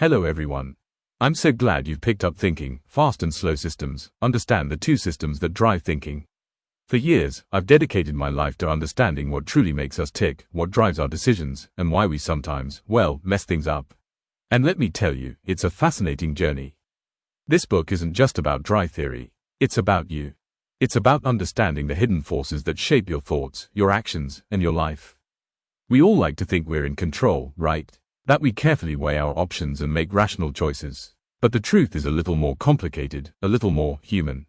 Hello everyone. I'm so glad you've picked up Thinking, Fast and Slow Systems. Understand the two systems that drive thinking. For years, I've dedicated my life to understanding what truly makes us tick, what drives our decisions, and why we sometimes, mess things up. And let me tell you, it's a fascinating journey. This book isn't just about dry theory. It's about you. It's about understanding the hidden forces that shape your thoughts, your actions, and your life. We all like to think we're in control, right? That we carefully weigh our options and make rational choices. But the truth is a little more complicated, a little more human.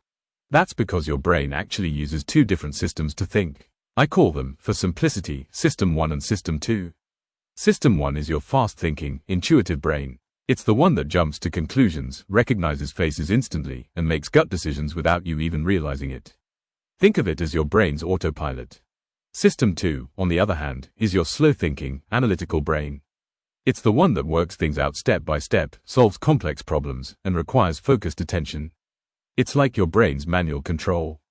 That's because your brain actually uses two different systems to think. I call them, for simplicity, System 1 and System 2. System 1 is your fast-thinking, intuitive brain. It's the one that jumps to conclusions, recognizes faces instantly, and makes gut decisions without you even realizing it. Think of it as your brain's autopilot. System 2, on the other hand, is your slow-thinking, analytical brain. It's the one that works things out step by step, solves complex problems, and requires focused attention. It's like your brain's manual control.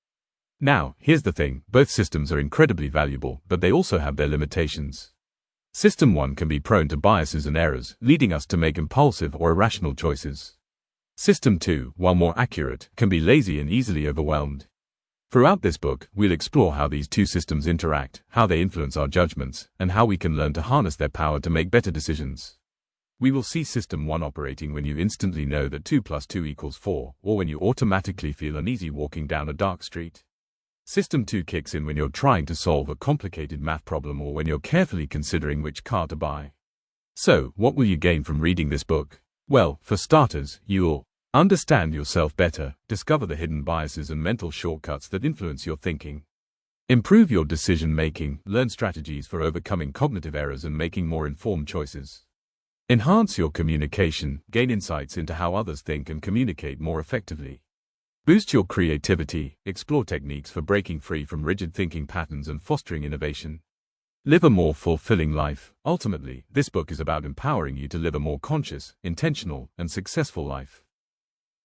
Now, here's the thing, both systems are incredibly valuable, but they also have their limitations. System 1 can be prone to biases and errors, leading us to make impulsive or irrational choices. System 2, while more accurate, can be lazy and easily overwhelmed. Throughout this book, we'll explore how these two systems interact, how they influence our judgments, and how we can learn to harness their power to make better decisions. We will see System 1 operating when you instantly know that 2 plus 2 equals 4, or when you automatically feel uneasy walking down a dark street. System 2 kicks in when you're trying to solve a complicated math problem or when you're carefully considering which car to buy. So, what will you gain from reading this book? Well, for starters, you'll understand yourself better, discover the hidden biases and mental shortcuts that influence your thinking. Improve your decision-making, learn strategies for overcoming cognitive errors and making more informed choices. Enhance your communication, gain insights into how others think and communicate more effectively. Boost your creativity, explore techniques for breaking free from rigid thinking patterns and fostering innovation. Live a more fulfilling life. Ultimately, this book is about empowering you to live a more conscious, intentional, and successful life.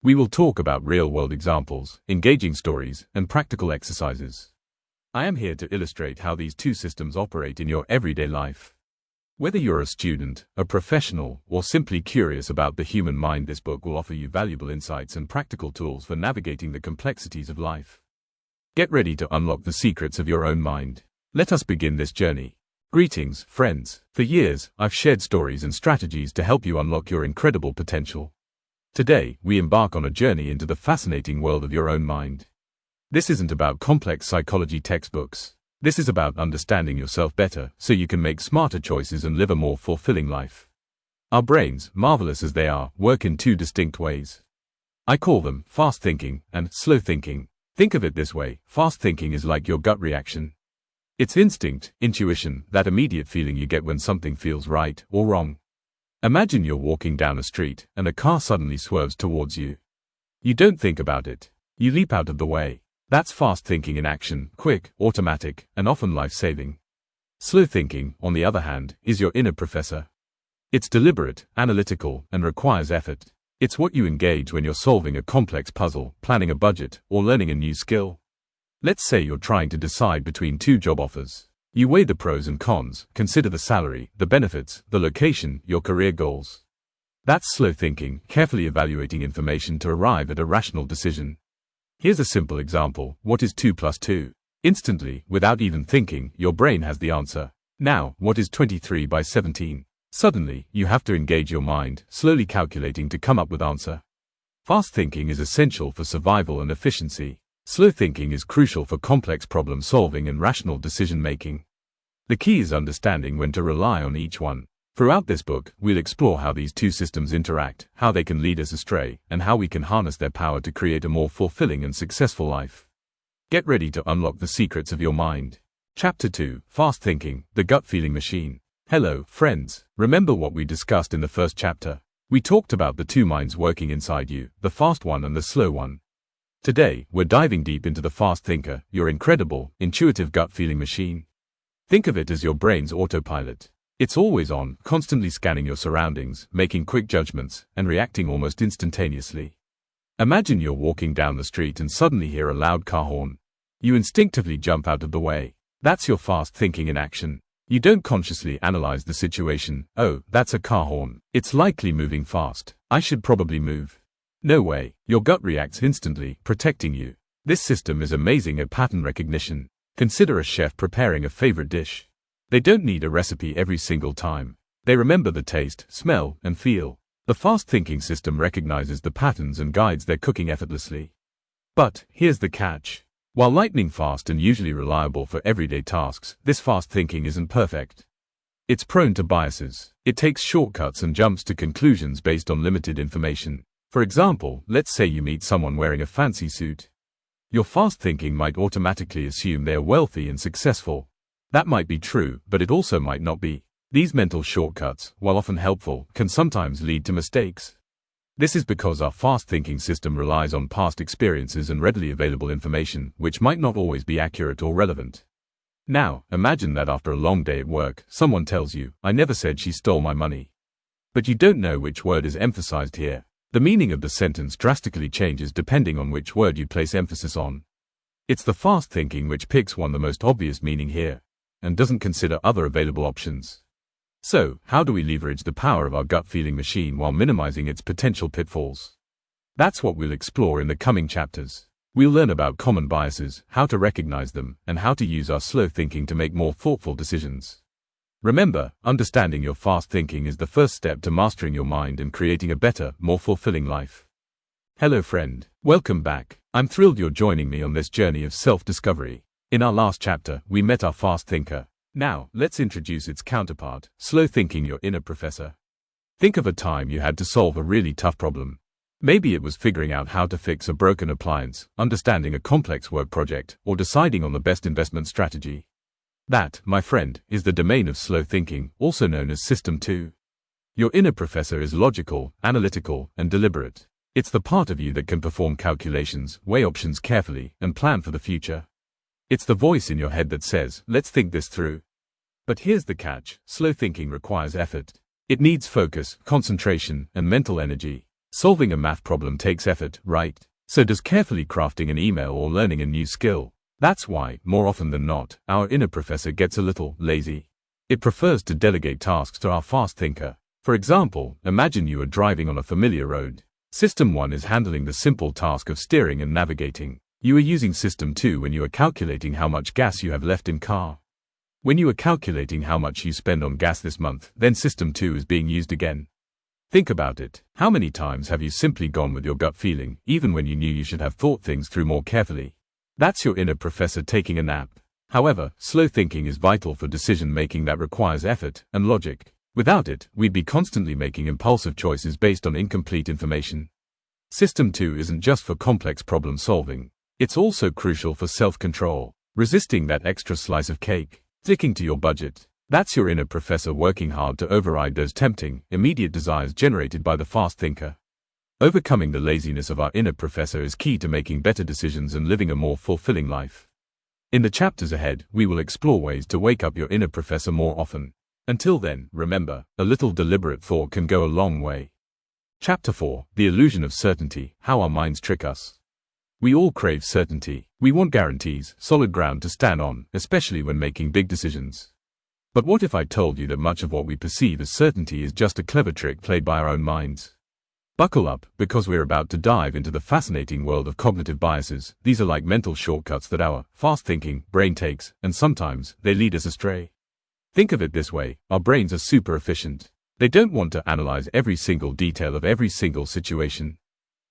We will talk about real-world examples, engaging stories, and practical exercises. I am here to illustrate how these two systems operate in your everyday life. Whether you're a student, a professional, or simply curious about the human mind, this book will offer you valuable insights and practical tools for navigating the complexities of life. Get ready to unlock the secrets of your own mind. Let us begin this journey. Greetings, friends. For years, I've shared stories and strategies to help you unlock your incredible potential. Today, we embark on a journey into the fascinating world of your own mind. This isn't about complex psychology textbooks. This is about understanding yourself better so you can make smarter choices and live a more fulfilling life. Our brains, marvelous as they are, work in two distinct ways. I call them fast thinking and slow thinking. Think of it this way, fast thinking is like your gut reaction. It's instinct, intuition, that immediate feeling you get when something feels right or wrong. Imagine you're walking down a street, and a car suddenly swerves towards you. You don't think about it. You leap out of the way. That's fast thinking in action, quick, automatic, and often life-saving. Slow thinking, on the other hand, is your inner professor. It's deliberate, analytical, and requires effort. It's what you engage when you're solving a complex puzzle, planning a budget, or learning a new skill. Let's say you're trying to decide between two job offers. You weigh the pros and cons, consider the salary, the benefits, the location, your career goals. That's slow thinking, carefully evaluating information to arrive at a rational decision. Here's a simple example. What is 2 plus 2? Instantly, without even thinking, your brain has the answer. Now, what is 23 by 17? Suddenly, you have to engage your mind, slowly calculating to come up with answer. Fast thinking is essential for survival and efficiency. Slow thinking is crucial for complex problem solving and rational decision making. The key is understanding when to rely on each one. Throughout this book, we'll explore how these two systems interact, how they can lead us astray, and how we can harness their power to create a more fulfilling and successful life. Get ready to unlock the secrets of your mind. Chapter 2, Fast Thinking, the Gut Feeling Machine. Hello, friends. Remember what we discussed in the first chapter? We talked about the two minds working inside you, the fast one and the slow one. Today, we're diving deep into the fast thinker, your incredible, intuitive gut feeling machine. Think of it as your brain's autopilot. It's always on, constantly scanning your surroundings, making quick judgments, and reacting almost instantaneously. Imagine you're walking down the street and suddenly hear a loud car horn. You instinctively jump out of the way. That's your fast thinking in action. You don't consciously analyze the situation. Oh, that's a car horn. It's likely moving fast. I should probably move. No way. Your gut reacts instantly, protecting you. This system is amazing at pattern recognition. Consider a chef preparing a favorite dish. They don't need a recipe every single time. They remember the taste, smell, and feel. The fast-thinking system recognizes the patterns and guides their cooking effortlessly. But here's the catch. While lightning fast and usually reliable for everyday tasks, this fast thinking isn't perfect. It's prone to biases. It takes shortcuts and jumps to conclusions based on limited information. For example, let's say you meet someone wearing a fancy suit. Your fast thinking might automatically assume they are wealthy and successful. That might be true, but it also might not be. These mental shortcuts, while often helpful, can sometimes lead to mistakes. This is because our fast-thinking system relies on past experiences and readily available information, which might not always be accurate or relevant. Now, imagine that after a long day at work, someone tells you, "I never said she stole my money." But you don't know which word is emphasized here. The meaning of the sentence drastically changes depending on which word you place emphasis on. It's the fast thinking which picks the most obvious meaning here, and doesn't consider other available options. So, how do we leverage the power of our gut feeling machine while minimizing its potential pitfalls? That's what we'll explore in the coming chapters. We'll learn about common biases, how to recognize them, and how to use our slow thinking to make more thoughtful decisions. Remember, understanding your fast thinking is the first step to mastering your mind and creating a better, more fulfilling life. Hello friend, welcome back. I'm thrilled you're joining me on this journey of self-discovery. In our last chapter, we met our fast thinker. Now, let's introduce its counterpart, slow thinking, your inner professor. Think of a time you had to solve a really tough problem. Maybe it was figuring out how to fix a broken appliance, understanding a complex work project, or deciding on the best investment strategy. That, my friend, is the domain of slow thinking, also known as System 2. Your inner professor is logical, analytical, and deliberate. It's the part of you that can perform calculations, weigh options carefully, and plan for the future. It's the voice in your head that says, "Let's think this through." But here's the catch, slow thinking requires effort. It needs focus, concentration, and mental energy. Solving a math problem takes effort, right? So does carefully crafting an email or learning a new skill. That's why, more often than not, our inner professor gets a little lazy. It prefers to delegate tasks to our fast thinker. For example, imagine you are driving on a familiar road. System 1 is handling the simple task of steering and navigating. You are using System 2 when you are calculating how much gas you have left in car. When you are calculating how much you spend on gas this month, then System 2 is being used again. Think about it. How many times have you simply gone with your gut feeling, even when you knew you should have thought things through more carefully? That's your inner professor taking a nap. However, slow thinking is vital for decision-making that requires effort and logic. Without it, we'd be constantly making impulsive choices based on incomplete information. System 2 isn't just for complex problem solving. It's also crucial for self-control, resisting that extra slice of cake, sticking to your budget. That's your inner professor working hard to override those tempting, immediate desires generated by the fast thinker. Overcoming the laziness of our inner professor is key to making better decisions and living a more fulfilling life. In the chapters ahead, we will explore ways to wake up your inner professor more often. Until then, remember, a little deliberate thought can go a long way. Chapter 4, The Illusion of Certainty, How Our Minds Trick Us. We all crave certainty. We want guarantees, solid ground to stand on, especially when making big decisions. But what if I told you that much of what we perceive as certainty is just a clever trick played by our own minds? Buckle up, because we're about to dive into the fascinating world of cognitive biases. These are like mental shortcuts that our fast-thinking brain takes, and sometimes they lead us astray. Think of it this way, our brains are super efficient. They don't want to analyze every single detail of every single situation.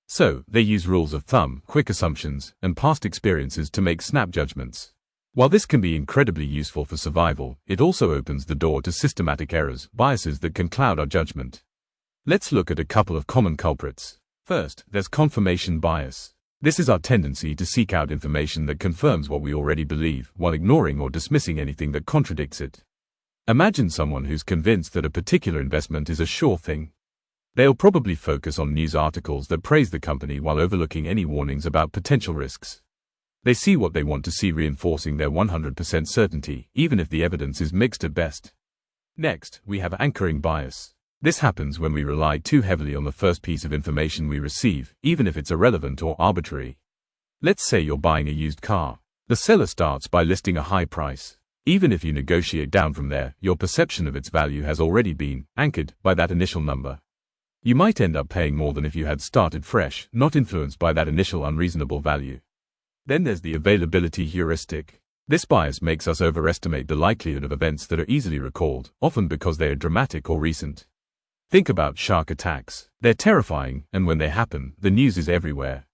So, they use rules of thumb, quick assumptions, and past experiences to make snap judgments. While this can be incredibly useful for survival, it also opens the door to systematic errors, biases that can cloud our judgment. Let's look at a couple of common culprits. First, there's confirmation bias. This is our tendency to seek out information that confirms what we already believe, while ignoring or dismissing anything that contradicts it. Imagine someone who's convinced that a particular investment is a sure thing. They'll probably focus on news articles that praise the company while overlooking any warnings about potential risks. They see what they want to see, reinforcing their 100% certainty, even if the evidence is mixed at best. Next, we have anchoring bias. This happens when we rely too heavily on the first piece of information we receive, even if it's irrelevant or arbitrary. Let's say you're buying a used car. The seller starts by listing a high price. Even if you negotiate down from there, your perception of its value has already been anchored by that initial number. You might end up paying more than if you had started fresh, not influenced by that initial unreasonable value. Then there's the availability heuristic. This bias makes us overestimate the likelihood of events that are easily recalled, often because they are dramatic or recent. Think about shark attacks. They're terrifying, and when they happen, the news is everywhere.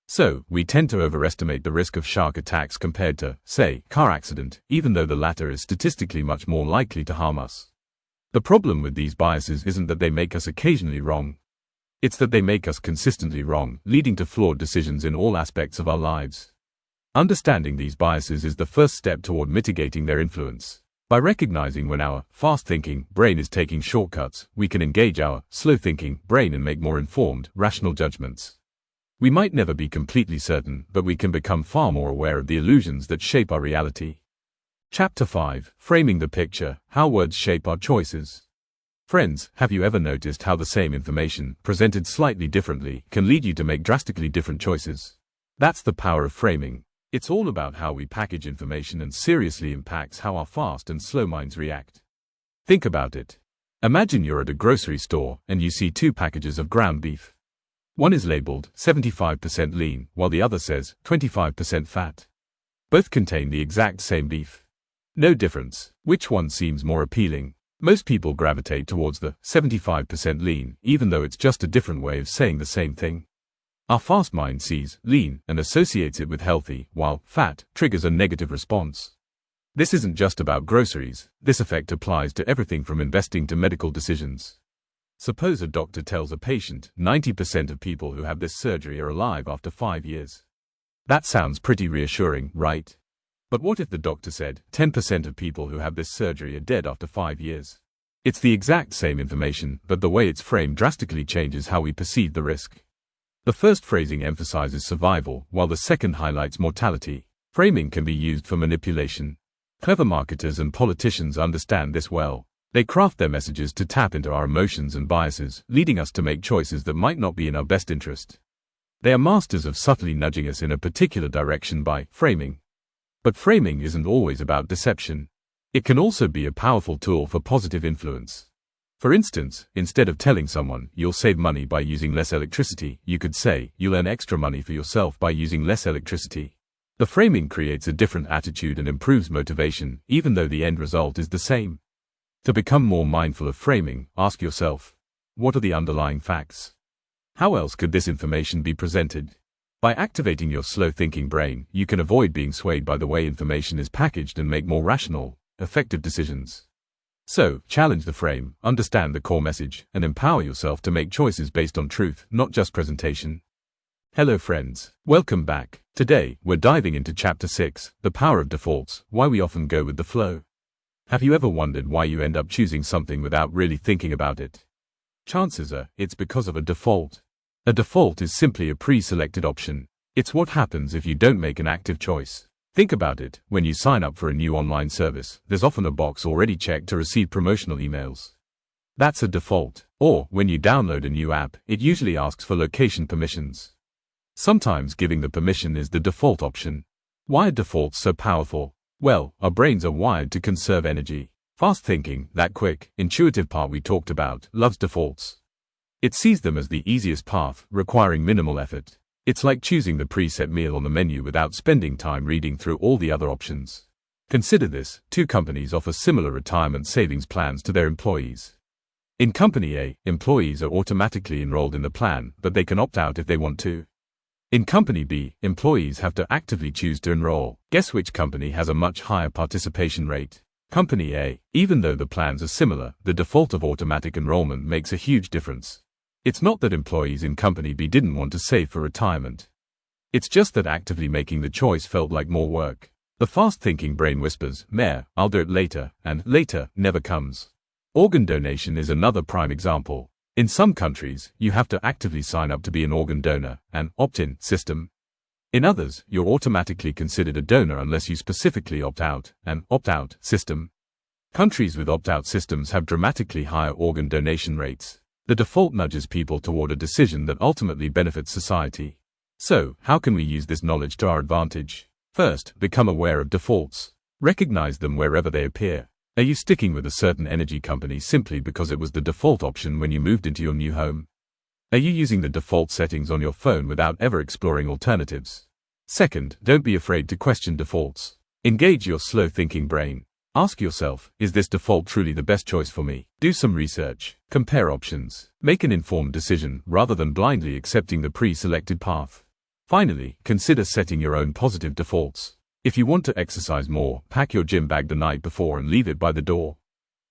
So, we tend to overestimate the risk of shark attacks compared to, say, car accident, even though the latter is statistically much more likely to harm us. The problem with these biases isn't that they make us occasionally wrong. It's that they make us consistently wrong, leading to flawed decisions in all aspects of our lives. Understanding these biases is the first step toward mitigating their influence. By recognizing when our fast-thinking brain is taking shortcuts, we can engage our slow-thinking brain and make more informed, rational judgments. We might never be completely certain, but we can become far more aware of the illusions that shape our reality. Chapter 5: Framing the Picture: How Words Shape Our Choices. Friends, have you ever noticed how the same information, presented slightly differently, can lead you to make drastically different choices? That's the power of framing. It's all about how we package information and seriously impacts how our fast and slow minds react. Think about it. Imagine you're at a grocery store and you see two packages of ground beef. One is labeled 75% lean, while the other says 25% fat. Both contain the exact same beef. No difference. Which one seems more appealing? Most people gravitate towards the 75% lean, even though it's just a different way of saying the same thing. Our fast mind sees lean and associates it with healthy, while fat triggers a negative response. This isn't just about groceries. This effect applies to everything from investing to medical decisions. Suppose a doctor tells a patient 90% of people who have this surgery are alive after 5 years. That sounds pretty reassuring, right? But what if the doctor said 10% of people who have this surgery are dead after 5 years? It's the exact same information, but the way it's framed drastically changes how we perceive the risk. The first phrasing emphasizes survival, while the second highlights mortality. Framing can be used for manipulation. Clever marketers and politicians understand this well. They craft their messages to tap into our emotions and biases, leading us to make choices that might not be in our best interest. They are masters of subtly nudging us in a particular direction by framing. But framing isn't always about deception. It can also be a powerful tool for positive influence. For instance, instead of telling someone you'll save money by using less electricity, you could say you'll earn extra money for yourself by using less electricity. The framing creates a different attitude and improves motivation, even though the end result is the same. To become more mindful of framing, ask yourself, what are the underlying facts? How else could this information be presented? By activating your slow-thinking brain, you can avoid being swayed by the way information is packaged and make more rational, effective decisions. So, challenge the frame, understand the core message, and empower yourself to make choices based on truth, not just presentation. Hello friends, welcome back. Today, we're diving into Chapter 6, The Power of Defaults, Why We Often Go with the Flow. Have you ever wondered why you end up choosing something without really thinking about it? Chances are, it's because of a default. A default is simply a pre-selected option. It's what happens if you don't make an active choice. Think about it. When you sign up for a new online service, there's often a box already checked to receive promotional emails. That's a default. Or, when you download a new app, it usually asks for location permissions. Sometimes giving the permission is the default option. Why are defaults so powerful? Well, our brains are wired to conserve energy. Fast thinking, that quick, intuitive part we talked about, loves defaults. It sees them as the easiest path, requiring minimal effort. It's like choosing the preset meal on the menu without spending time reading through all the other options. Consider this: two companies offer similar retirement savings plans to their employees. In Company A, employees are automatically enrolled in the plan, but they can opt out if they want to. In Company B, employees have to actively choose to enroll. Guess which company has a much higher participation rate? Company A. Even though the plans are similar, the default of automatic enrollment makes a huge difference. It's not that employees in Company B didn't want to save for retirement. It's just that actively making the choice felt like more work. The fast-thinking brain whispers, "Meh, I'll do it later," and later never comes. Organ donation is another prime example. In some countries, you have to actively sign up to be an organ donor, an opt-in system. In others, you're automatically considered a donor unless you specifically opt out, an opt-out system. Countries with opt-out systems have dramatically higher organ donation rates. The default nudges people toward a decision that ultimately benefits society. So, how can we use this knowledge to our advantage? First, become aware of defaults. Recognize them wherever they appear. Are you sticking with a certain energy company simply because it was the default option when you moved into your new home? Are you using the default settings on your phone without ever exploring alternatives? Second, don't be afraid to question defaults. Engage your slow-thinking brain. Ask yourself, is this default truly the best choice for me? Do some research. Compare options. Make an informed decision rather than blindly accepting the pre-selected path. Finally, consider setting your own positive defaults. If you want to exercise more, pack your gym bag the night before and leave it by the door.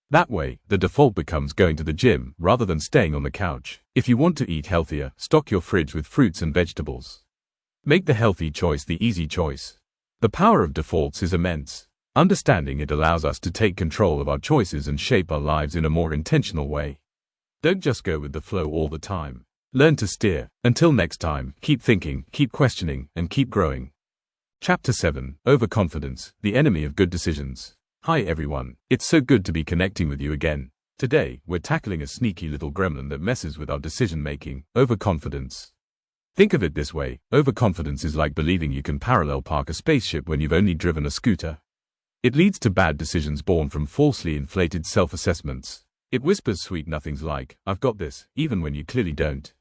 That way, the default becomes going to the gym rather than staying on the couch. If you want to eat healthier, stock your fridge with fruits and vegetables. Make the healthy choice the easy choice. The power of defaults is immense. Understanding it allows us to take control of our choices and shape our lives in a more intentional way. Don't just go with the flow all the time. Learn to steer. Until next time, keep thinking, keep questioning, and keep growing. Chapter 7. Overconfidence, the enemy of good decisions. Hi everyone, it's so good to be connecting with you again. Today, we're tackling a sneaky little gremlin that messes with our decision-making, overconfidence. Think of it this way, overconfidence is like believing you can parallel park a spaceship when you've only driven a scooter. It leads to bad decisions born from falsely inflated self-assessments. It whispers sweet nothings like, I've got this, even when you clearly don't.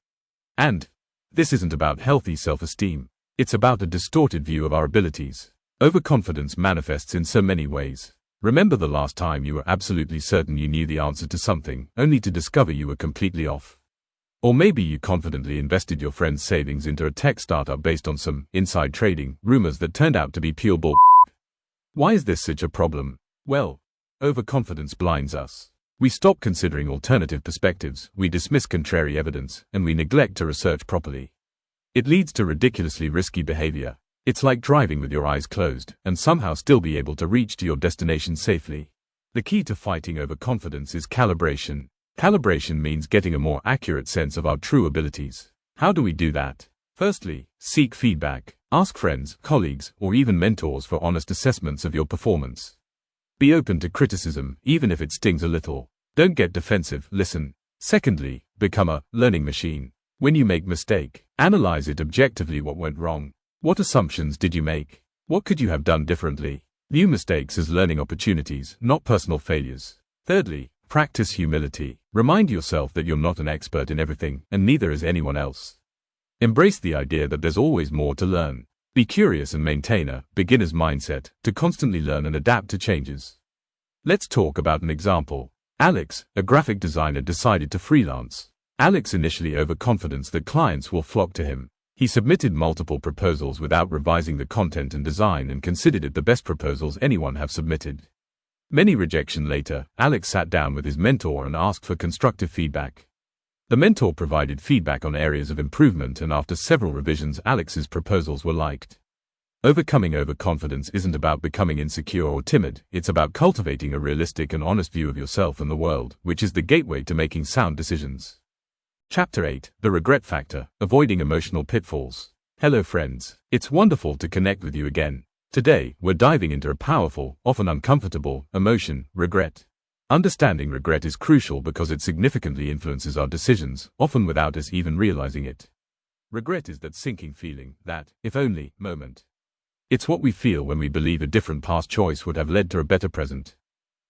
And this isn't about healthy self-esteem. It's about a distorted view of our abilities. Overconfidence manifests in so many ways. Remember the last time you were absolutely certain you knew the answer to something, only to discover you were completely off. Or maybe you confidently invested your friend's savings into a tech startup based on some inside trading rumors that turned out to be pure bull. Why is this such a problem? Well, overconfidence blinds us. We stop considering alternative perspectives, we dismiss contrary evidence, and we neglect to research properly. It leads to ridiculously risky behavior. It's like driving with your eyes closed, and somehow still be able to reach to your destination safely. The key to fighting overconfidence is calibration. Calibration means getting a more accurate sense of our true abilities. How do we do that? Firstly, seek feedback. Ask friends, colleagues, or even mentors for honest assessments of your performance. Be open to criticism, even if it stings a little. Don't get defensive, listen. Secondly, become a learning machine. When you make a mistake, analyze it objectively. What went wrong? What assumptions did you make? What could you have done differently? View mistakes as learning opportunities, not personal failures. Thirdly, practice humility. Remind yourself that you're not an expert in everything, and neither is anyone else. Embrace the idea that there's always more to learn. Be curious and maintain a beginner's mindset to constantly learn and adapt to changes. Let's talk about an example. Alex, a graphic designer, decided to freelance. Alex initially overconfident that clients will flock to him. He submitted multiple proposals without revising the content and design and considered it the best proposals anyone have submitted. Many rejection later, Alex sat down with his mentor and asked for constructive feedback. The mentor provided feedback on areas of improvement, and after several revisions, Alex's proposals were liked. Overcoming overconfidence isn't about becoming insecure or timid, it's about cultivating a realistic and honest view of yourself and the world, which is the gateway to making sound decisions. Chapter 8. The Regret Factor, Avoiding Emotional Pitfalls. Hello friends, it's wonderful to connect with you again. Today, we're diving into a powerful, often uncomfortable, emotion, regret. Understanding regret is crucial because it significantly influences our decisions, often without us even realizing it. Regret is that sinking feeling, that, if only, moment. It's what we feel when we believe a different past choice would have led to a better present.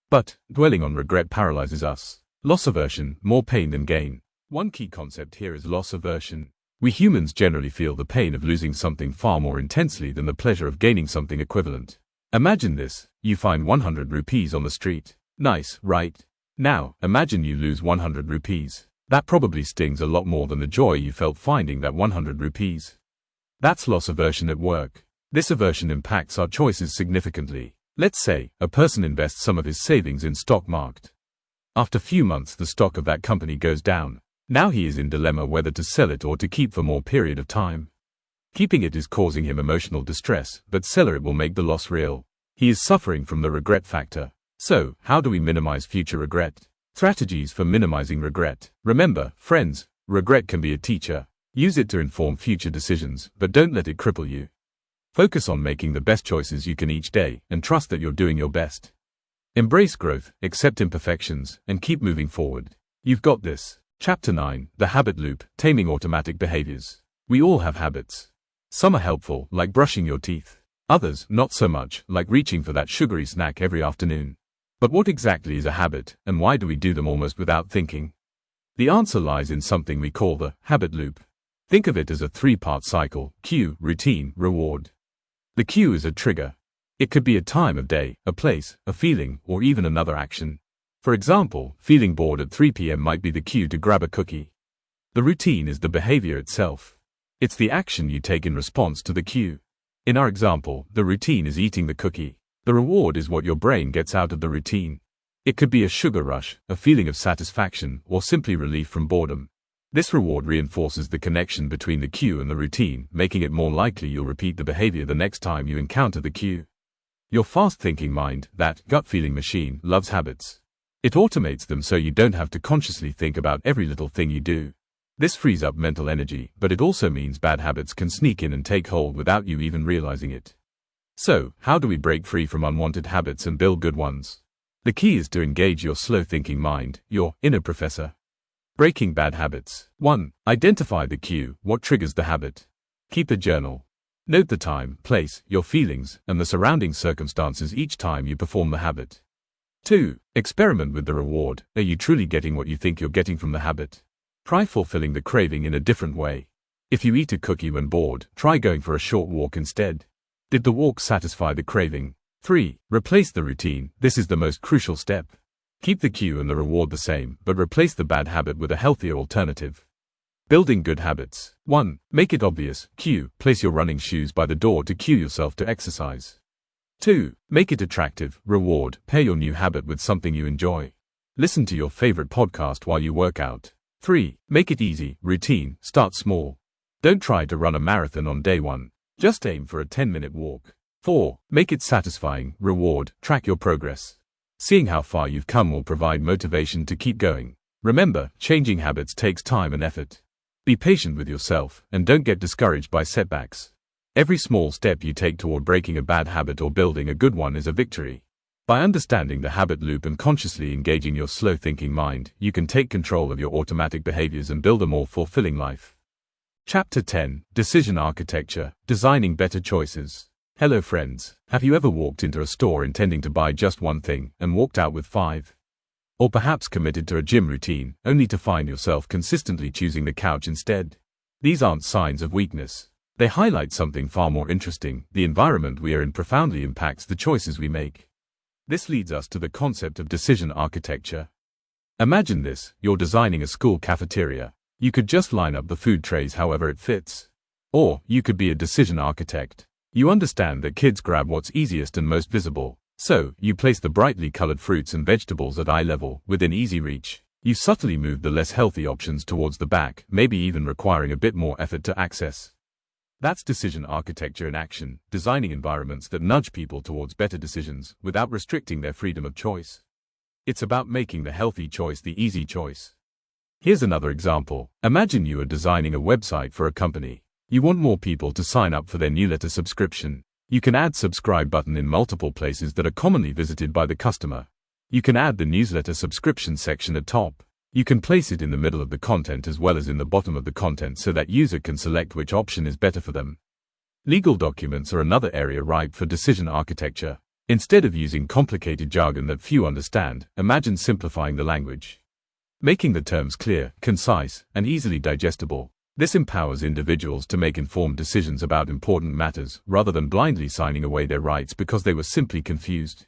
But, dwelling on regret paralyzes us. Loss aversion, more pain than gain. One key concept here is loss aversion. We humans generally feel the pain of losing something far more intensely than the pleasure of gaining something equivalent. Imagine this, you find 100 rupees on the street. Nice, right? Now, imagine you lose 100 rupees. That probably stings a lot more than the joy you felt finding that 100 rupees. That's loss aversion at work. This aversion impacts our choices significantly. Let's say, a person invests some of his savings in stock market. After few months, the stock of that company goes down. Now he is in dilemma whether to sell it or to keep for more period of time. Keeping it is causing him emotional distress, but selling it will make the loss real. He is suffering from the regret factor. So, how do we minimize future regret? Strategies for minimizing regret. Remember, friends, regret can be a teacher. Use it to inform future decisions, but don't let it cripple you. Focus on making the best choices you can each day, and trust that you're doing your best. Embrace growth, accept imperfections, and keep moving forward. You've got this. Chapter 9. The Habit Loop, Taming Automatic Behaviors. We all have habits. Some are helpful, like brushing your teeth. Others, not so much, like reaching for that sugary snack every afternoon. But what exactly is a habit, and why do we do them almost without thinking? The answer lies in something we call the habit loop. Think of it as a three-part cycle: cue, routine, reward. The cue is a trigger. It could be a time of day, a place, a feeling, or even another action. For example, feeling bored at 3 p.m. might be the cue to grab a cookie. The routine is the behavior itself. It's the action you take in response to the cue. In our example, the routine is eating the cookie. The reward is what your brain gets out of the routine. It could be a sugar rush, a feeling of satisfaction, or simply relief from boredom. This reward reinforces the connection between the cue and the routine, making it more likely you'll repeat the behavior the next time you encounter the cue. Your fast-thinking mind, that gut-feeling machine, loves habits. It automates them so you don't have to consciously think about every little thing you do. This frees up mental energy, but it also means bad habits can sneak in and take hold without you even realizing it. So, how do we break free from unwanted habits and build good ones? The key is to engage your slow-thinking mind, your inner professor. Breaking bad habits. 1. Identify the cue, what triggers the habit. Keep a journal. Note the time, place, your feelings, and the surrounding circumstances each time you perform the habit. 2. Experiment with the reward. Are you truly getting what you think you're getting from the habit? Try fulfilling the craving in a different way. If you eat a cookie when bored, try going for a short walk instead. Did the walk satisfy the craving? 3. Replace the routine. This is the most crucial step. Keep the cue and the reward the same, but replace the bad habit with a healthier alternative. Building good habits. 1. Make it obvious. Cue. Place your running shoes by the door to cue yourself to exercise. 2. Make it attractive. Reward. Pair your new habit with something you enjoy. Listen to your favorite podcast while you work out. 3. Make it easy. Routine. Start small. Don't try to run a marathon on day 1. Just aim for a 10-minute walk. 4. Make it satisfying. Reward. Track your progress. Seeing how far you've come will provide motivation to keep going. Remember, changing habits takes time and effort. Be patient with yourself, and don't get discouraged by setbacks. Every small step you take toward breaking a bad habit or building a good one is a victory. By understanding the habit loop and consciously engaging your slow-thinking mind, you can take control of your automatic behaviors and build a more fulfilling life. Chapter 10. Decision Architecture, Designing Better Choices. Hello friends, have you ever walked into a store intending to buy just one thing and walked out with 5? Or perhaps committed to a gym routine, only to find yourself consistently choosing the couch instead? These aren't signs of weakness. They highlight something far more interesting. The environment we are in profoundly impacts the choices we make. This leads us to the concept of decision architecture. Imagine this: you're designing a school cafeteria. You could just line up the food trays however it fits. Or, you could be a decision architect. You understand that kids grab what's easiest and most visible. So, you place the brightly colored fruits and vegetables at eye level, within easy reach. You subtly move the less healthy options towards the back, maybe even requiring a bit more effort to access. That's decision architecture in action, designing environments that nudge people towards better decisions, without restricting their freedom of choice. It's about making the healthy choice the easy choice. Here's another example. Imagine you are designing a website for a company. You want more people to sign up for their newsletter subscription. You can add subscribe button in multiple places that are commonly visited by the customer. You can add the newsletter subscription section at top. You can place it in the middle of the content as well as in the bottom of the content so that user can select which option is better for them. Legal documents are another area ripe for decision architecture. Instead of using complicated jargon that few understand, imagine simplifying the language. Making the terms clear, concise, and easily digestible. This empowers individuals to make informed decisions about important matters, rather than blindly signing away their rights because they were simply confused.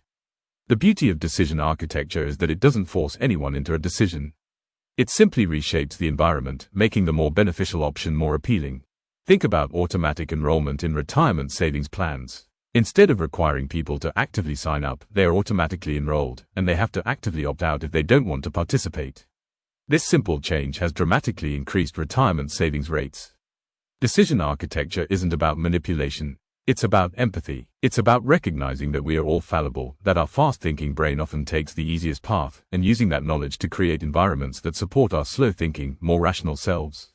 The beauty of decision architecture is that it doesn't force anyone into a decision. It simply reshapes the environment, making the more beneficial option more appealing. Think about automatic enrollment in retirement savings plans. Instead of requiring people to actively sign up, they are automatically enrolled, and they have to actively opt out if they don't want to participate. This simple change has dramatically increased retirement savings rates. Decision architecture isn't about manipulation. It's about empathy. It's about recognizing that we are all fallible, that our fast-thinking brain often takes the easiest path, and using that knowledge to create environments that support our slow-thinking, more rational selves.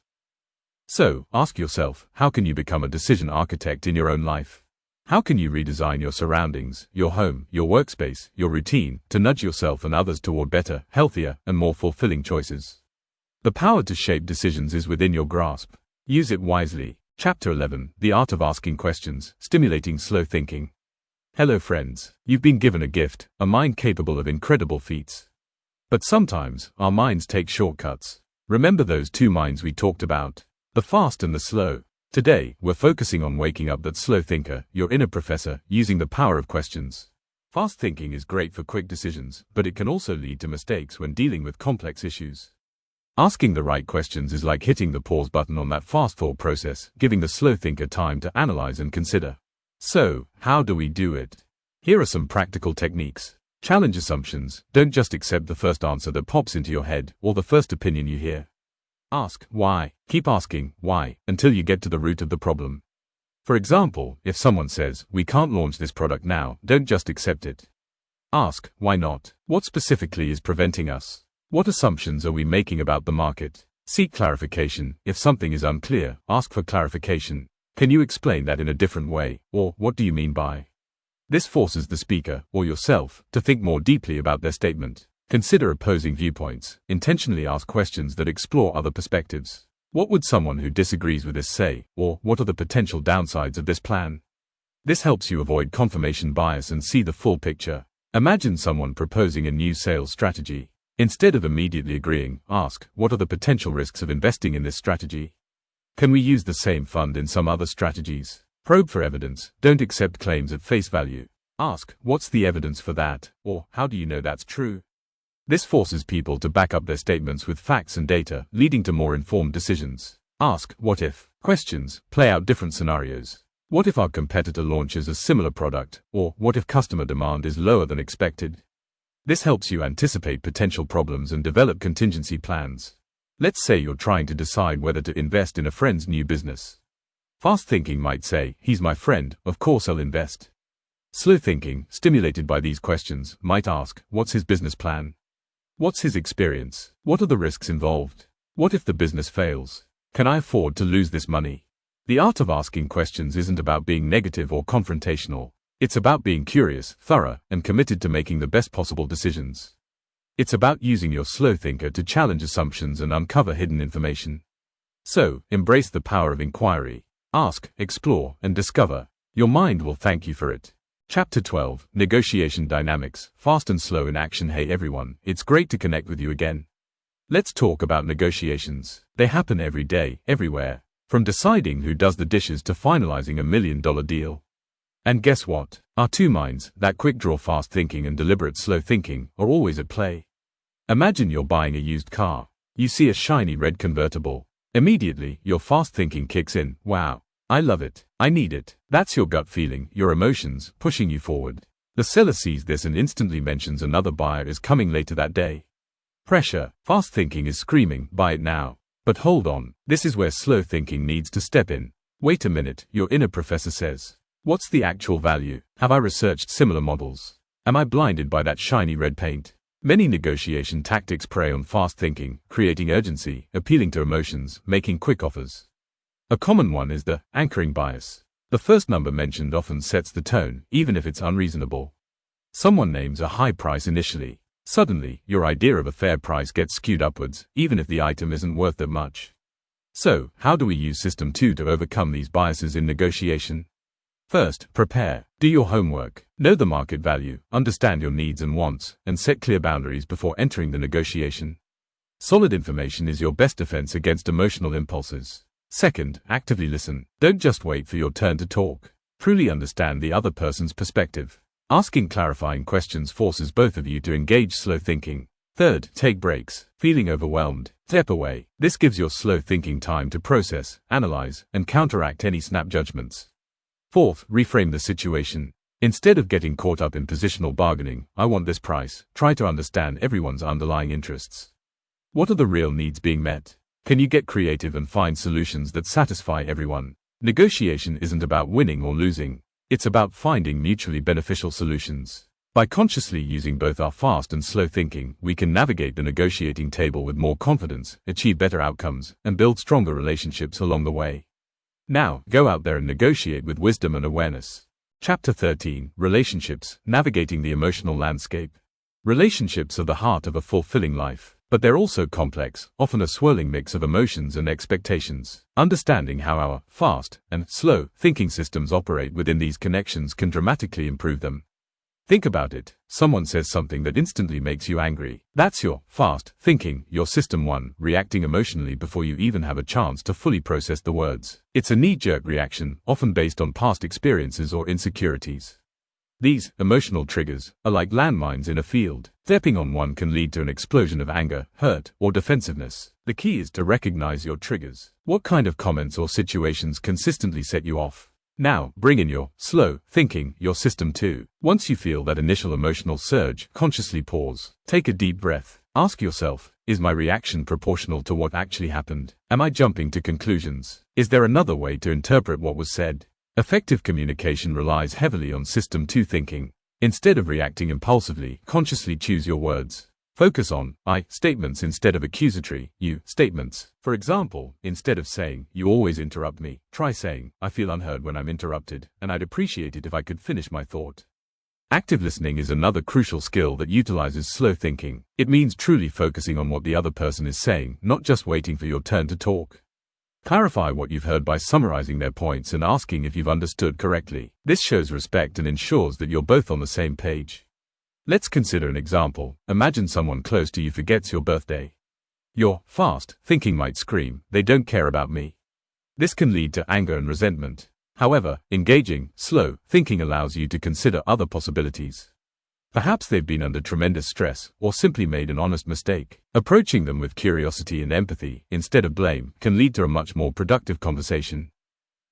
So, ask yourself, how can you become a decision architect in your own life? How can you redesign your surroundings, your home, your workspace, your routine, to nudge yourself and others toward better, healthier, and more fulfilling choices? The power to shape decisions is within your grasp. Use it wisely. Chapter 11, The Art of Asking Questions, Stimulating Slow Thinking. Hello friends, you've been given a gift, a mind capable of incredible feats. But sometimes, our minds take shortcuts. Remember those two minds we talked about? The fast and the slow. Today, we're focusing on waking up that slow thinker, your inner professor, using the power of questions. Fast thinking is great for quick decisions, but it can also lead to mistakes when dealing with complex issues. Asking the right questions is like hitting the pause button on that fast thought process, giving the slow thinker time to analyze and consider. So, how do we do it? Here are some practical techniques. Challenge assumptions. Don't just accept the first answer that pops into your head, or the first opinion you hear. Ask why. Keep asking why until you get to the root of the problem. For example, if someone says, "We can't launch this product now," don't just accept it. Ask, why not? What specifically is preventing us? What assumptions are we making about the market? Seek clarification. If something is unclear, ask for clarification. Can you explain that in a different way? Or, what do you mean by? This forces the speaker, or yourself, to think more deeply about their statement. Consider opposing viewpoints. Intentionally ask questions that explore other perspectives. What would someone who disagrees with this say? Or, what are the potential downsides of this plan? This helps you avoid confirmation bias and see the full picture. Imagine someone proposing a new sales strategy. Instead of immediately agreeing, ask, what are the potential risks of investing in this strategy? Can we use the same fund in some other strategies? Probe for evidence. Don't accept claims at face value. Ask, what's the evidence for that? Or, how do you know that's true? This forces people to back up their statements with facts and data, leading to more informed decisions. Ask, what if? Questions. Play out different scenarios. What if our competitor launches a similar product? Or, what if customer demand is lower than expected? This helps you anticipate potential problems and develop contingency plans. Let's say you're trying to decide whether to invest in a friend's new business. Fast thinking might say, "He's my friend, of course I'll invest." Slow thinking, stimulated by these questions, might ask, what's his business plan? What's his experience? What are the risks involved? What if the business fails? Can I afford to lose this money? The art of asking questions isn't about being negative or confrontational. It's about being curious, thorough, and committed to making the best possible decisions. It's about using your slow thinker to challenge assumptions and uncover hidden information. So, embrace the power of inquiry. Ask, explore, and discover. Your mind will thank you for it. Chapter 12, Negotiation Dynamics, Fast and Slow in Action. Hey everyone, it's great to connect with you again. Let's talk about negotiations. They happen every day, everywhere. From deciding who does the dishes to finalizing a $1 million deal. And guess what? Our two minds, that quick draw fast thinking and deliberate slow thinking, are always at play. Imagine you're buying a used car. You see a shiny red convertible. Immediately, your fast thinking kicks in. Wow, I love it. I need it. That's your gut feeling, your emotions, pushing you forward. The seller sees this and instantly mentions another buyer is coming later that day. Pressure. Fast thinking is screaming, buy it now. But hold on, this is where slow thinking needs to step in. Wait a minute, your inner professor says. What's the actual value? Have I researched similar models? Am I blinded by that shiny red paint? Many negotiation tactics prey on fast thinking, creating urgency, appealing to emotions, making quick offers. A common one is the anchoring bias. The first number mentioned often sets the tone, even if it's unreasonable. Someone names a high price initially. Suddenly, your idea of a fair price gets skewed upwards, even if the item isn't worth that much. So, how do we use System 2 to overcome these biases in negotiation? First, prepare. Do your homework. Know the market value, understand your needs and wants, and set clear boundaries before entering the negotiation. Solid information is your best defense against emotional impulses. Second, actively listen. Don't just wait for your turn to talk. Truly understand the other person's perspective. Asking clarifying questions forces both of you to engage slow thinking. Third, take breaks. Feeling overwhelmed? Step away. This gives your slow thinking time to process, analyze, and counteract any snap judgments. Fourth, reframe the situation. Instead of getting caught up in positional bargaining, I want this price, try to understand everyone's underlying interests. What are the real needs being met? Can you get creative and find solutions that satisfy everyone? Negotiation isn't about winning or losing. It's about finding mutually beneficial solutions. By consciously using both our fast and slow thinking, we can navigate the negotiating table with more confidence, achieve better outcomes, and build stronger relationships along the way. Now, go out there and negotiate with wisdom and awareness. Chapter 13, Relationships, Navigating the Emotional Landscape. Relationships are the heart of a fulfilling life. But they're also complex, often a swirling mix of emotions and expectations. Understanding how our fast and slow thinking systems operate within these connections can dramatically improve them. Think about it. Someone says something that instantly makes you angry. That's your fast thinking, your system 1, reacting emotionally before you even have a chance to fully process the words. It's a knee-jerk reaction, often based on past experiences or insecurities. These emotional triggers are like landmines in a field. Stepping on one can lead to an explosion of anger, hurt, or defensiveness. The key is to recognize your triggers. What kind of comments or situations consistently set you off? Now, bring in your slow thinking, your system 2. Once you feel that initial emotional surge, consciously pause. Take a deep breath. Ask yourself, is my reaction proportional to what actually happened? Am I jumping to conclusions? Is there another way to interpret what was said? Effective communication relies heavily on system 2 thinking. Instead of reacting impulsively, consciously choose your words. Focus on I statements instead of accusatory you statements. For example, instead of saying, "You always interrupt me," try saying, "I feel unheard when I'm interrupted, and I'd appreciate it if I could finish my thought." Active listening is another crucial skill that utilizes slow thinking. It means truly focusing on what the other person is saying, not just waiting for your turn to talk. Clarify what you've heard by summarizing their points and asking if you've understood correctly. This shows respect and ensures that you're both on the same page. Let's consider an example. Imagine someone close to you forgets your birthday. Your fast thinking might scream, "They don't care about me." This can lead to anger and resentment. However, engaging slow thinking allows you to consider other possibilities. Perhaps they've been under tremendous stress, or simply made an honest mistake. Approaching them with curiosity and empathy, instead of blame, can lead to a much more productive conversation.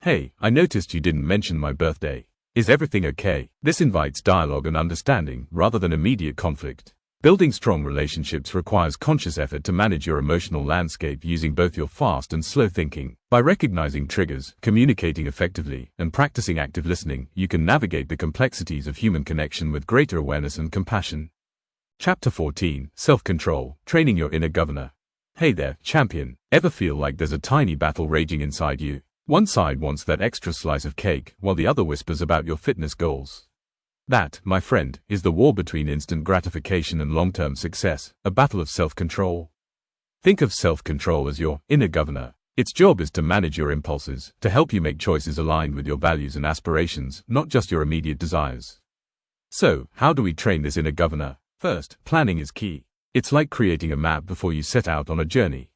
"Hey, I noticed you didn't mention my birthday. Is everything okay?" This invites dialogue and understanding, rather than immediate conflict. Building strong relationships requires conscious effort to manage your emotional landscape using both your fast and slow thinking. By recognizing triggers, communicating effectively, and practicing active listening, you can navigate the complexities of human connection with greater awareness and compassion. Chapter 14, Self-Control, Training Your Inner Governor. Hey there, champion. Ever feel like there's a tiny battle raging inside you? One side wants that extra slice of cake, while the other whispers about your fitness goals. That, my friend, is the war between instant gratification and long-term success, a battle of self-control. Think of self-control as your inner governor. Its job is to manage your impulses, to help you make choices aligned with your values and aspirations, not just your immediate desires. So, how do we train this inner governor? First, planning is key. It's like creating a map before you set out on a journey.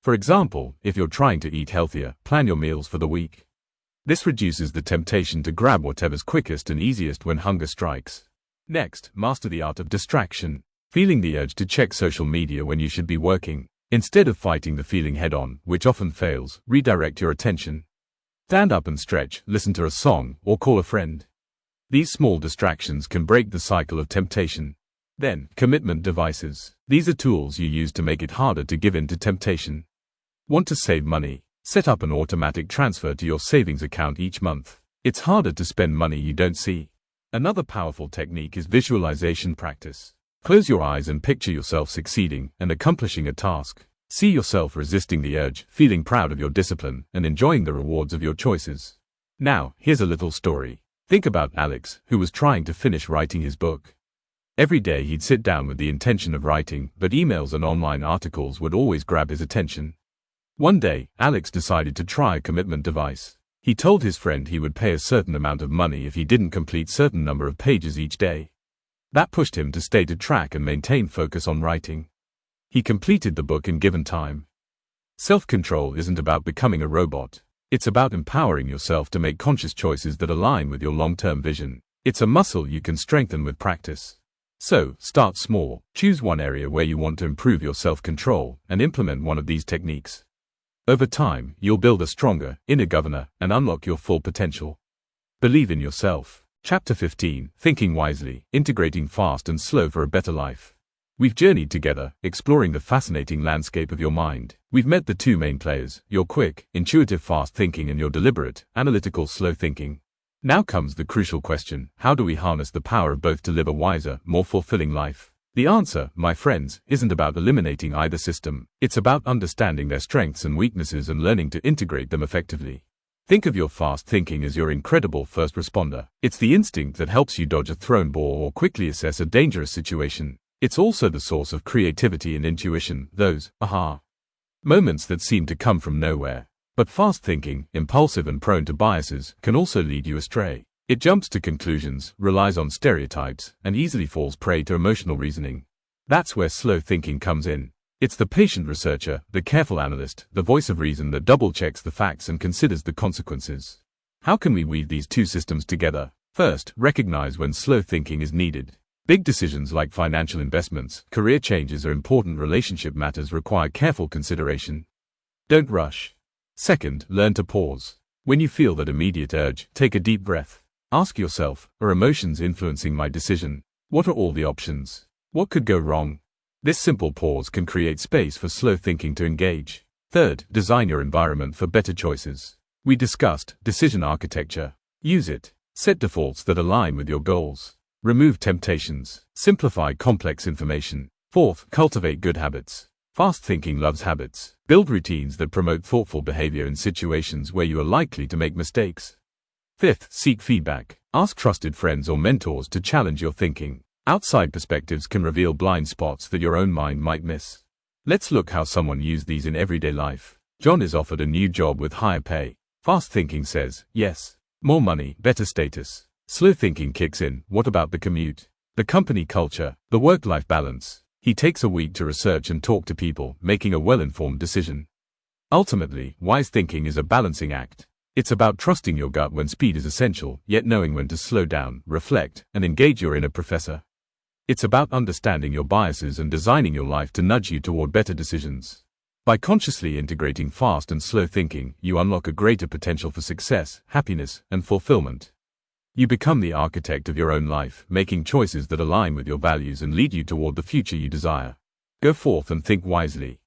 For example, if you're trying to eat healthier, plan your meals for the week. This reduces the temptation to grab whatever's quickest and easiest when hunger strikes. Next, master the art of distraction. Feeling the urge to check social media when you should be working. Instead of fighting the feeling head-on, which often fails, redirect your attention. Stand up and stretch, listen to a song, or call a friend. These small distractions can break the cycle of temptation. Then, commitment devices. These are tools you use to make it harder to give in to temptation. Want to save money? Set up an automatic transfer to your savings account each month. It's harder to spend money you don't see. Another powerful technique is visualization practice. Close your eyes and picture yourself succeeding and accomplishing a task. See yourself resisting the urge, feeling proud of your discipline, and enjoying the rewards of your choices. Now, here's a little story. Think about Alex, who was trying to finish writing his book. Every day he'd sit down with the intention of writing, but emails and online articles would always grab his attention. One day, Alex decided to try a commitment device. He told his friend he would pay a certain amount of money if he didn't complete a certain number of pages each day. That pushed him to stay to track and maintain focus on writing. He completed the book in given time. Self-control isn't about becoming a robot. It's about empowering yourself to make conscious choices that align with your long-term vision. It's a muscle you can strengthen with practice. So, start small. Choose one area where you want to improve your self-control and implement one of these techniques. Over time, you'll build a stronger inner governor and unlock your full potential. Believe in yourself. Chapter 15, Thinking Wisely, Integrating Fast and Slow for a Better Life. We've journeyed together, exploring the fascinating landscape of your mind. We've met the two main players, your quick, intuitive fast thinking and your deliberate, analytical slow thinking. Now comes the crucial question: how do we harness the power of both to live a wiser, more fulfilling life? The answer, my friends, isn't about eliminating either system. It's about understanding their strengths and weaknesses and learning to integrate them effectively. Think of your fast thinking as your incredible first responder. It's the instinct that helps you dodge a thrown ball or quickly assess a dangerous situation. It's also the source of creativity and intuition, those aha moments that seem to come from nowhere. But fast thinking, impulsive and prone to biases, can also lead you astray. It jumps to conclusions, relies on stereotypes, and easily falls prey to emotional reasoning. That's where slow thinking comes in. It's the patient researcher, the careful analyst, the voice of reason that double-checks the facts and considers the consequences. How can we weave these two systems together? First, recognize when slow thinking is needed. Big decisions like financial investments, career changes, or important relationship matters require careful consideration. Don't rush. Second, learn to pause. When you feel that immediate urge, take a deep breath. Ask yourself, are emotions influencing my decision? What are all the options? What could go wrong? This simple pause can create space for slow thinking to engage. Third, design your environment for better choices. We discussed decision architecture. Use it. Set defaults that align with your goals. Remove temptations. Simplify complex information. Fourth, cultivate good habits. Fast thinking loves habits. Build routines that promote thoughtful behavior in situations where you are likely to make mistakes. Fifth, seek feedback. Ask trusted friends or mentors to challenge your thinking. Outside perspectives can reveal blind spots that your own mind might miss. Let's look how someone used these in everyday life. John is offered a new job with higher pay. Fast thinking says, yes. More money, better status. Slow thinking kicks in, what about the commute? The company culture, the work-life balance? He takes a week to research and talk to people, making a well-informed decision. Ultimately, wise thinking is a balancing act. It's about trusting your gut when speed is essential, yet knowing when to slow down, reflect, and engage your inner professor. It's about understanding your biases and designing your life to nudge you toward better decisions. By consciously integrating fast and slow thinking, you unlock a greater potential for success, happiness, and fulfillment. You become the architect of your own life, making choices that align with your values and lead you toward the future you desire. Go forth and think wisely.